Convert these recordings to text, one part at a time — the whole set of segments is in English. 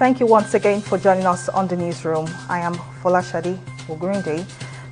Thank you once again for joining us on the newsroom. I am Folashade Ogurinde.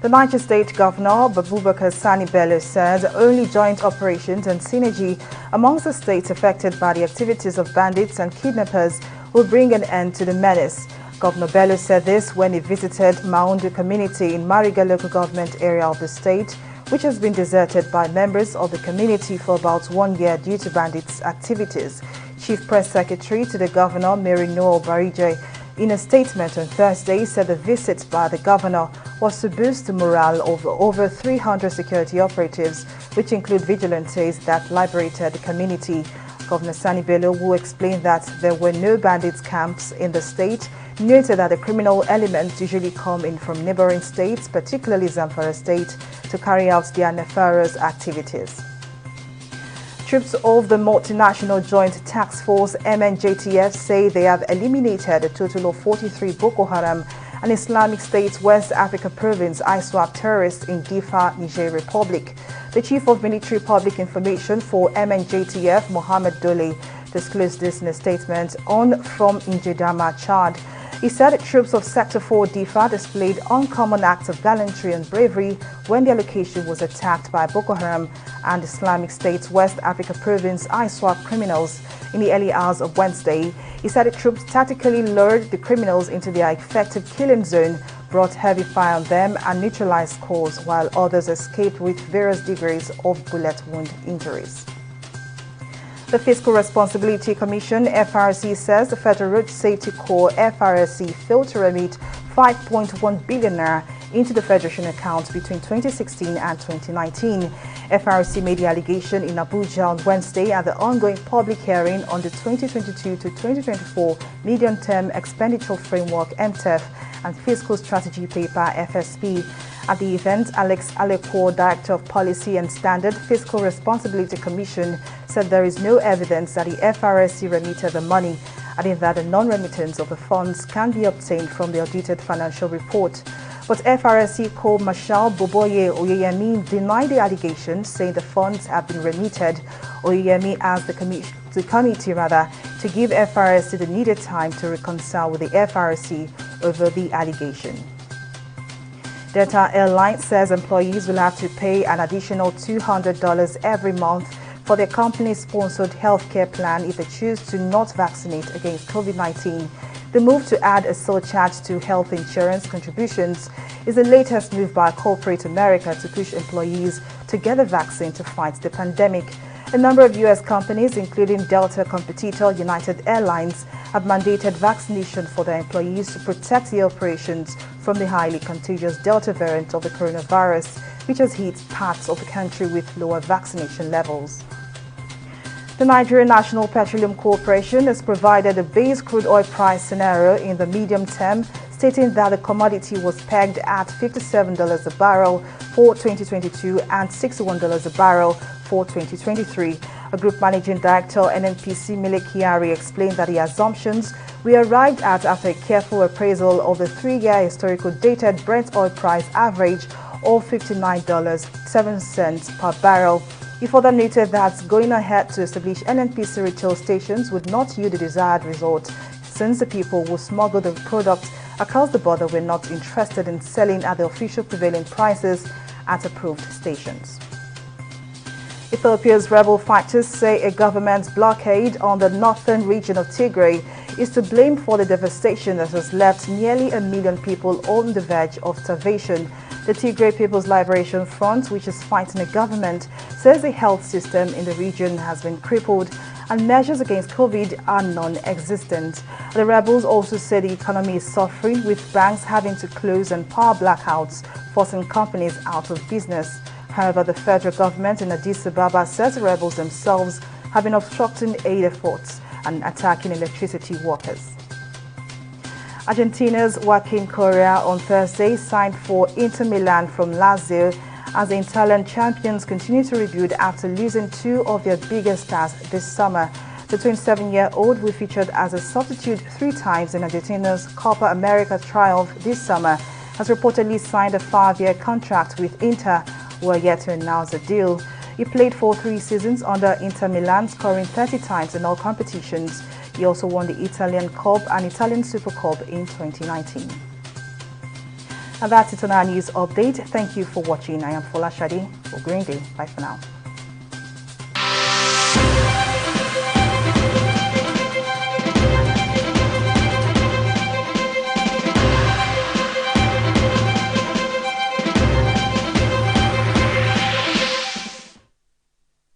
The Niger State Governor, Abubakar Sani Bello, said only joint operations and synergy amongst the states affected by the activities of bandits and kidnappers will bring an end to the menace. Governor Bello said this when he visited Maundu community in Mariga local government area of the state, which has been deserted by members of the community for about 1 year due to bandits' activities. Chief Press Secretary to the Governor, Mary Noel Barije, in a statement on Thursday, said the visit by the Governor was to boost the morale of over 300 security operatives, which include vigilantes that liberated the community. Governor Sani Bello, who explained that there were no bandits camps in the state, noted that the criminal elements usually come in from neighboring states, particularly Zamfara State, to carry out their nefarious activities. Troops of the Multinational Joint Task Force MNJTF say they have eliminated a total of 43 Boko Haram and Islamic State West Africa Province ISWAP terrorists in Difa, Niger Republic. The Chief of Military Public Information for MNJTF, Mohamed Dole, disclosed this in a statement on from Injedama, Chad. He said troops of Sector 4 Difa displayed uncommon acts of gallantry and bravery when their location was attacked by Boko Haram and Islamic State West Africa Province ISWAP criminals in the early hours of Wednesday. He said the troops tactically lured the criminals into their effective killing zone, brought heavy fire on them and neutralized scores, while others escaped with various degrees of bullet wound injuries. The Fiscal Responsibility Commission, FRC, says the Federal Road Safety Corps, FRSC, failed to remit 5.1 billion naira into the Federation account between 2016 and 2019. FRC made the allegation in Abuja on Wednesday at the ongoing public hearing on the 2022 to 2024 Medium-Term Expenditure Framework (MTEF) and Fiscal Strategy Paper (FSP). At the event, Alex Aleko, Director of Policy and Standard, Fiscal Responsibility Commission, said there is no evidence that the FRSC remitted the money, adding that the non-remittance of the funds can be obtained from the audited financial report. But FRSC Co-Marshal Boboye Oyeyemi denied the allegations, saying the funds have been remitted. Oyeyemi asked the committee to give FRSC the needed time to reconcile with the FRSC over the allegation. Delta Airlines says employees will have to pay an additional $200 every month for their company-sponsored healthcare plan if they choose to not vaccinate against COVID-19. The move to add a surcharge to health insurance contributions is the latest move by corporate America to push employees to get a vaccine to fight the pandemic. A number of U.S. companies, including Delta competitor United Airlines, have mandated vaccination for their employees to protect the operations from the highly contagious Delta variant of the coronavirus, which has hit parts of the country with lower vaccination levels. The Nigerian National Petroleum Corporation has provided a base crude oil price scenario in the medium term, stating that the commodity was pegged at $57 a barrel for 2022 and $61 a barrel for 2023. A group managing director, NNPC Mile Kyari, explained that the assumptions we arrived at after a careful appraisal of the 3-year historical dated Brent oil price average of $59.07 per barrel. He further noted that going ahead to establish NNPC retail stations would not yield the desired result, since the people who smuggled the product across the border were not interested in selling at the official prevailing prices at approved stations. Ethiopia's rebel fighters say a government blockade on the northern region of Tigray is to blame for the devastation that has left nearly 1 million people on the verge of starvation. The Tigray People's Liberation Front, which is fighting a government, says the health system in the region has been crippled and measures against COVID are non-existent. The rebels also say the economy is suffering, with banks having to close and power blackouts, forcing companies out of business. However, the federal government in Addis Ababa says the rebels themselves have been obstructing aid efforts and attacking electricity workers. Argentina's Joaquin Correa on Thursday signed for Inter Milan from Lazio as the Italian champions continue to rebuild after losing 2 of their biggest stars this summer. The 27-year-old, who featured as a substitute 3 times in Argentina's Copa America triumph this summer, has reportedly signed a 5-year contract with Inter, who are yet to announce a deal. He played for 3 seasons under Inter Milan, scoring 30 times in all competitions. He also won the Italian Cup and Italian Super Cup in 2019. And that's it on our news update. Thank you for watching. I am Fola Shadi for Green Day. Bye for now.